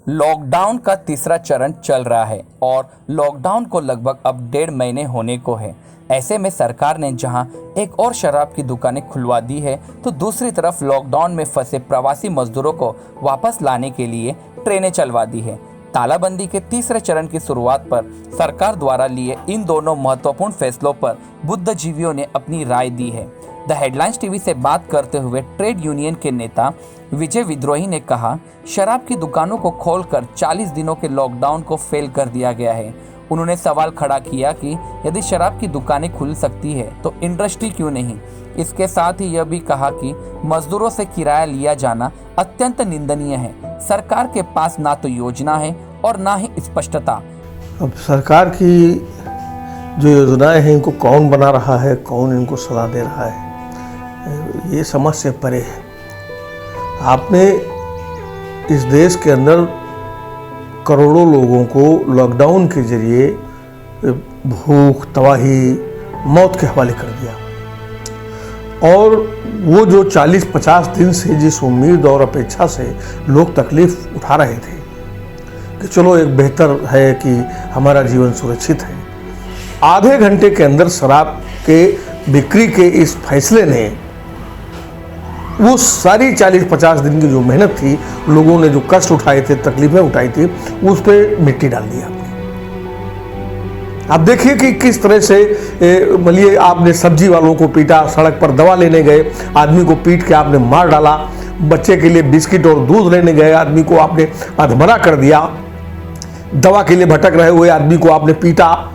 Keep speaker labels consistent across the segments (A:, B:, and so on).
A: Lockdown का तीसरा चरण चल रहा है और लॉकडाउन को लगभग अब 1.5 महीने होने को है। ऐसे में सरकार ने जहां एक और शराब की दुकानें खुलवा दी है, तो दूसरी तरफ लॉकडाउन में फंसे प्रवासी मजदूरों को वापस लाने के लिए ट्रेनें चलवा दी है। तालाबंदी के तीसरे चरण की शुरुआत पर सरकार द्वारा लिए इन दोनों महत्वपूर्ण फैसलों पर बुद्धिजीवियों ने अपनी राय दी है। द हेडलाइंस टीवी से बात करते हुए ट्रेड यूनियन के नेता विजय विद्रोही ने कहा, शराब की दुकानों को खोलकर 40 दिनों के लॉकडाउन को फेल कर दिया गया है। उन्होंने सवाल खड़ा किया कि यदि शराब की दुकानें खुल सकती है तो इंडस्ट्री क्यों नहीं। इसके साथ ही यह भी कहा कि मजदूरों से किराया लिया जाना अत्यंत निंदनीय है। सरकार के पास ना तो योजना है और ना ही स्पष्टता।
B: अब सरकार की जो योजनाएं हैं, इनको कौन बना रहा है, कौन इनको सलाह दे रहा है, ये समझ से परे है। आपने इस देश के अंदर करोड़ों लोगों को लॉकडाउन के जरिए भूख, तबाही, मौत के हवाले कर दिया। और वो जो 40-50 दिन से जिस उम्मीद और अपेक्षा से लोग तकलीफ उठा रहे थे कि चलो एक बेहतर है कि हमारा जीवन सुरक्षित है, आधे घंटे के अंदर शराब के बिक्री के इस फैसले ने वो सारी 40-50 दिन की जो मेहनत थी, लोगों ने जो कष्ट उठाए थे, तकलीफें उठाई थी, उस पर मिट्टी डाल दी आपने। आप देखिए कि किस तरह से मलिए आपने सब्जी वालों को पीटा, सड़क पर दवा लेने गए आदमी को पीट के आपने मार डाला, बच्चे के लिए बिस्किट और दूध लेने गए आदमी को आपने अधमरा कर दिया, दवा के लिए भटक रहे हुए आदमी को आपने पीटा।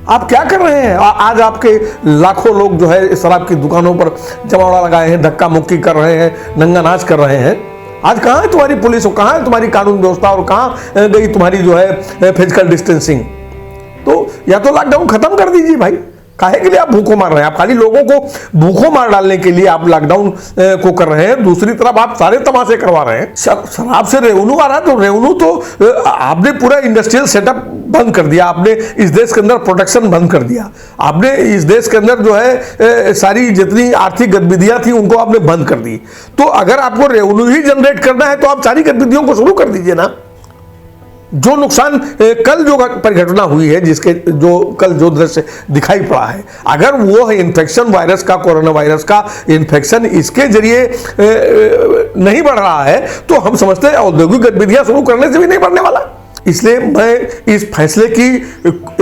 B: आप क्या कर रहे हैं? आज आपके लाखों लोग जो है शराब की दुकानों पर जमावड़ा लगाए हैं, धक्का मुक्की कर रहे हैं, नंगा नाच कर रहे हैं। आज कहाँ है तुम्हारी पुलिस, और कहाँ है तुम्हारी कानून व्यवस्था, और कहाँ गई तुम्हारी जो है फिजिकल डिस्टेंसिंग? तो या तो लॉकडाउन खत्म कर दीजिए भाई, काहे के लिए आप भूखों मार रहे हैं? आप खाली लोगों को भूखों मार डालने के लिए आप लॉकडाउन को कर रहे हैं, दूसरी तरफ आप सारे तमाशे करवा रहे हैं। शराब से रेवेन्यू आ रहा है, तो रेवेन्यू तो आपने पूरा इंडस्ट्रियल सेटअप बंद कर दिया, आपने इस देश के अंदर प्रोडक्शन बंद कर दिया, आपने इस देश के अंदर जो है सारी जितनी आर्थिक गतिविधियां थी उनको आपने बंद कर दी। तो अगर आपको रेवेन्यू ही जनरेट करना है तो आप सारी गतिविधियों को शुरू कर दीजिए ना। जो नुकसान कल जो परिघटना हुई है, जिसके जो कल जो दृश्य दिखाई पड़ा है, अगर वो इन्फेक्शन वायरस का, कोरोना वायरस का इन्फेक्शन इसके जरिए नहीं बढ़ रहा है, तो हम समझते हैं औद्योगिक गतिविधियां शुरू करने से भी नहीं बढ़ने वाला। इसलिए मैं इस फैसले की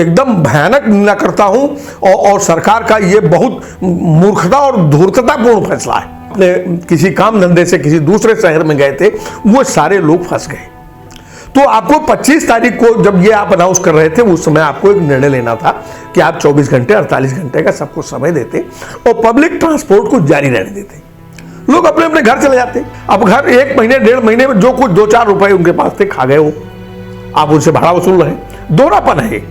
B: एकदम भयानक निंदा करता हूं और सरकार का ये बहुत मूर्खता और धूर्ततापूर्ण फैसला है। किसी काम धंधे से किसी दूसरे शहर में गए थे, वो सारे लोग फंस गए। तो आपको 25 तारीख को जब ये आप अनाउंस कर रहे थे, उस समय आपको एक निर्णय लेना था कि आप 24 घंटे 48 घंटे का सबको समय देते और पब्लिक ट्रांसपोर्ट को जारी रहने देते, लोग अपने अपने घर चले जाते। अब घर 1 महीने 1.5 महीने में जो कुछ 2-4 रुपए उनके पास थे खा गए, वो आप उनसे भाड़ा वसूल रहे हैं। दोहरापन है।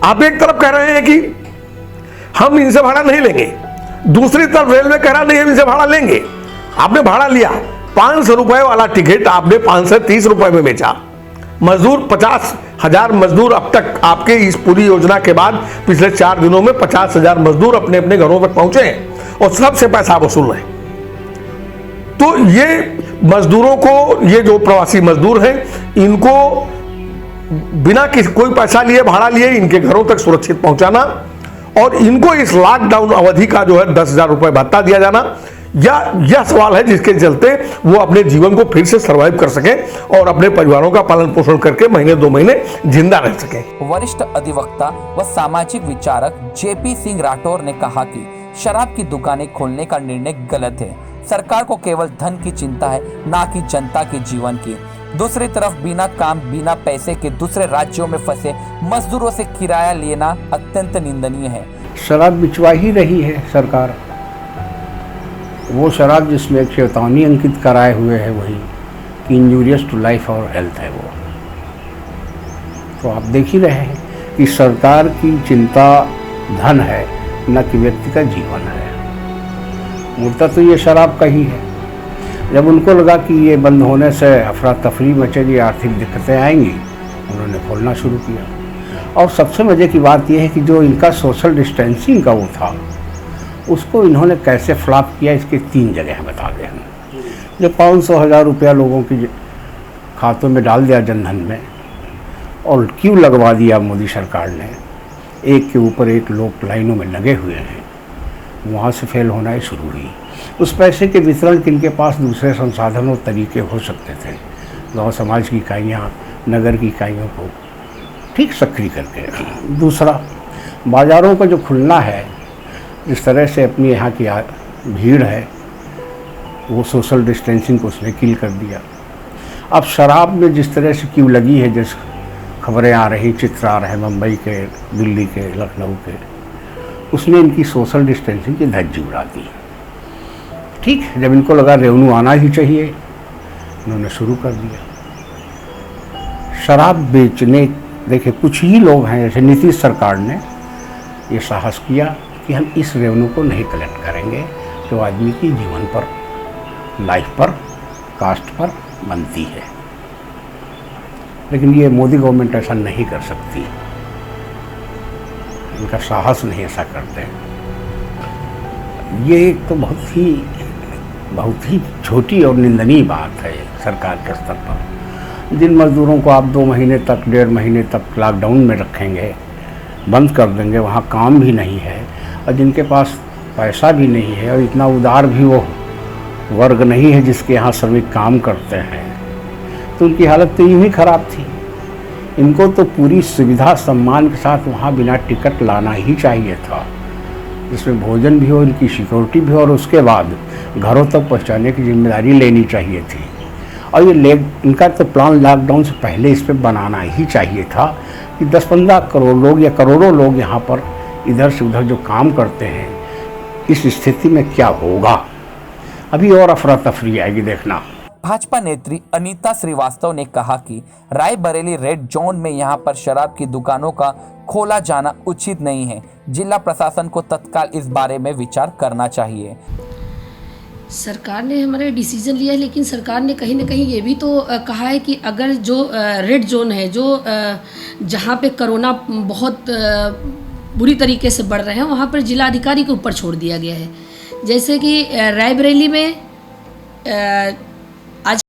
B: आप एक तरफ कह रहे हैं कि हम इनसे भाड़ा नहीं लेंगे, दूसरी तरफ रेलवे कह रहा नहीं हम इनसे भाड़ा लेंगे। आपने भाड़ा लिया, 500 रुपए वाला टिकट आपने 530 रुपए में बेचा। मजदूर 50,000 मजदूर अब तक आपके इस पूरी योजना के बाद पिछले 4 दिनों में 50,000 मजदूर अपने अपने घरों तक पहुंचे हैं और सबसे पैसा वसूल रहे। तो ये मजदूरों को, ये जो प्रवासी मजदूर हैं, इनको बिना कोई पैसा लिए, भाड़ा लिए इनके घरों तक सुरक्षित पहुंचाना और इनको इस लॉकडाउन अवधि का जो है 10,000 रुपए भत्ता दिया जाना, यह सवाल है जिसके चलते वो अपने जीवन को फिर से सर्वाइव कर सके और अपने परिवारों का पालन पोषण करके महीने 2 महीने जिंदा रह सके।
A: वरिष्ठ अधिवक्ता व सामाजिक विचारक जेपी सिंह राठौर ने कहा कि शराब की दुकानें खोलने का निर्णय गलत है। सरकार को केवल धन की चिंता है, ना कि जनता के जीवन की। दूसरी तरफ बिना काम, बिना पैसे के दूसरे राज्यों में फंसे मजदूरों से किराया लेना अत्यंत निंदनीय है।
C: शराब बिचवा ही रही है सरकार। वो शराब जिसमें एक चेतावनी अंकित कराए हुए है, वही कि इंजूरियस टू लाइफ और हेल्थ है वो। तो आप देख ही रहे हैं कि सरकार की चिंता धन है, न कि व्यक्ति का जीवन है। मुद्दा तो ये शराब का ही है। जब उनको लगा कि ये बंद होने से अफरा तफरी मचेगी, आर्थिक दिक्कतें आएंगी, उन्होंने खोलना शुरू किया। और सबसे मज़े की बात यह है कि जो इनका सोशल डिस्टेंसिंग का वो था, उसको इन्होंने कैसे फ्लॉप किया, इसके 3 जगह बता दें। जो 500-1000 रुपया लोगों की खातों में डाल दिया जनधन में, और क्यों लगवा दिया मोदी सरकार ने, एक के ऊपर एक लोग लाइनों में लगे हुए हैं, वहाँ से फेल होना ही शुरू हुई। उस पैसे के वितरण किनके पास दूसरे संसाधन और तरीके हो सकते थे, गांव समाज की इकाइयाँ, नगर की इकाइयों को ठीक सक्रिय करके। दूसरा, बाज़ारों का जो खुलना है, जिस तरह से अपनी यहाँ की भीड़ है, वो सोशल डिस्टेंसिंग को उसने किल कर दिया। अब शराब में जिस तरह से क्यों लगी है, जिस खबरें आ रही, चित्र आ रहे हैं मुंबई के, दिल्ली के, लखनऊ के, उसने इनकी सोशल डिस्टेंसिंग की धज्जी उड़ा दी। ठीक, जब इनको लगा रेवेन्यू आना ही चाहिए, इन्होंने शुरू कर दिया शराब बेचने। देखिए, कुछ ही लोग हैं, जैसे नीतीश सरकार ने ये साहस किया कि हम इस रेवेन्यू को नहीं कलेक्ट करेंगे जो आदमी की जीवन पर, लाइफ पर, कास्ट पर बनती है। लेकिन ये मोदी गवर्नमेंट ऐसा नहीं कर सकती, इनका साहस नहीं ऐसा करते। ये एक तो बहुत ही छोटी और निंदनीय बात है सरकार के स्तर पर। जिन मजदूरों को आप 2 महीने तक, 1.5 महीने तक लॉकडाउन में रखेंगे, बंद कर देंगे, वहाँ काम भी नहीं है, और जिनके पास पैसा भी नहीं है और इतना उदार भी वो वर्ग नहीं है जिसके यहाँ श्रमिक काम करते हैं, तो उनकी हालत तो यूँ ही ख़राब थी। इनको तो पूरी सुविधा सम्मान के साथ वहाँ बिना टिकट लाना ही चाहिए था, जिसमें भोजन भी हो, इनकी सिक्योरिटी भी हो, और उसके बाद घरों तक पहुँचाने की जिम्मेदारी लेनी चाहिए थी। और ये इनका तो प्लान लॉकडाउन से पहले इस पर बनाना ही चाहिए था कि 10-15 करोड़ लोग या करोड़ों लोग यहाँ पर इधर से उधर जो काम करते हैं, इस स्थिति में क्या होगा। अभी और अफरा तफरी आएगी, देखना।
A: भाजपा नेत्री अनीता श्रीवास्तव ने कहा कि रायबरेली रेड जोन में यहां पर शराब की दुकानों का खोला जाना उचित नहीं है। जिला प्रशासन को तत्काल इस बारे में विचार करना चाहिए।
D: सरकार ने हमारे डिसीजन लिया है, लेकिन सरकार ने कहीं ना कहीं ये भी तो कहा है कि अगर जो रेड जोन है, जो जहाँ पे कोरोना बहुत बुरी तरीके से बढ़ रहे हैं, वहाँ पर जिला अधिकारी के ऊपर छोड़ दिया गया है। जैसे कि रायबरेली में आज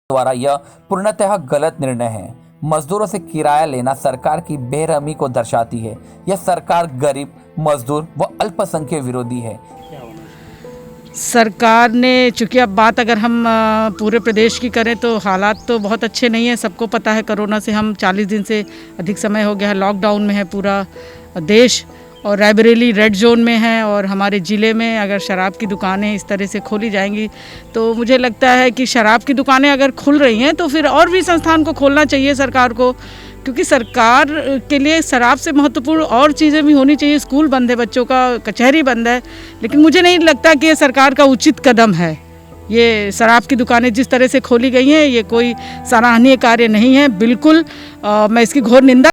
A: द्वारा यह पूर्णतः गलत निर्णय है। मजदूरों से किराया लेना सरकार की बेरहमी को दर्शाती है। यह सरकार गरीब, मजदूर व अल्पसंख्यक विरोधी है।
E: सरकार ने, चूँकि अब बात अगर हम पूरे प्रदेश की करें तो हालात तो बहुत अच्छे नहीं है। सबको पता है कोरोना से हम 40 दिन से अधिक समय हो गया है, लॉकडाउन में है पूरा देश, और रायबरेली रेड जोन में है। और हमारे ज़िले में अगर शराब की दुकानें इस तरह से खोली जाएंगी तो मुझे लगता है कि शराब की दुकानें अगर खुल रही हैं तो फिर और भी संस्थान को खोलना चाहिए सरकार को, क्योंकि सरकार के लिए शराब से महत्वपूर्ण और चीज़ें भी होनी चाहिए। स्कूल बंद है, बच्चों का कचहरी बंद है, लेकिन मुझे नहीं लगता कि ये सरकार का उचित कदम है। ये शराब की दुकानें जिस तरह से खोली गई हैं, ये कोई सराहनीय कार्य नहीं है। बिल्कुल मैं इसकी घोर निंदा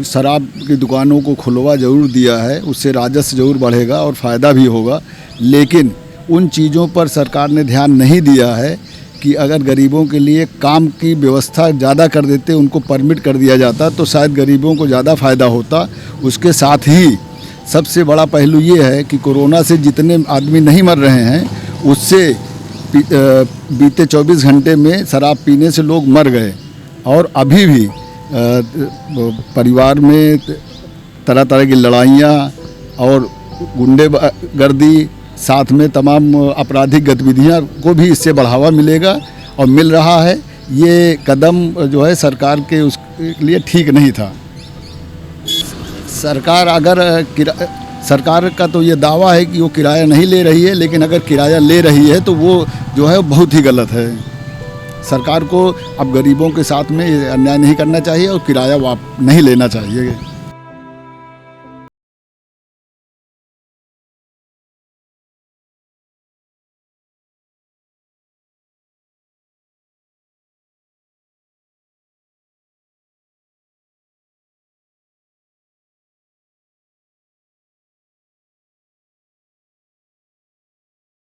F: शराब की दुकानों को खुलवा ज़रूर दिया है, उससे राजस्व ज़रूर बढ़ेगा और फ़ायदा भी होगा, लेकिन उन चीज़ों पर सरकार ने ध्यान नहीं दिया है कि अगर गरीबों के लिए काम की व्यवस्था ज़्यादा कर देते, उनको परमिट कर दिया जाता तो शायद गरीबों को ज़्यादा फ़ायदा होता। उसके साथ ही सबसे बड़ा पहलू ये है कि कोरोना से जितने आदमी नहीं मर रहे हैं उससे बीते 24 घंटे में शराब पीने से लोग मर गए, और अभी भी परिवार में तरह तरह की लड़ाइयाँ और गुंडेगर्दी, साथ में तमाम आपराधिक गतिविधियाँ को भी इससे बढ़ावा मिलेगा और मिल रहा है। ये कदम जो है सरकार के उसके लिए ठीक नहीं था। सरकार का तो ये दावा है कि वो किराया नहीं ले रही है, लेकिन अगर किराया ले रही है तो वो जो है बहुत ही गलत है। सरकार को अब गरीबों के साथ में अन्याय नहीं करना चाहिए और किराया नहीं लेना चाहिए।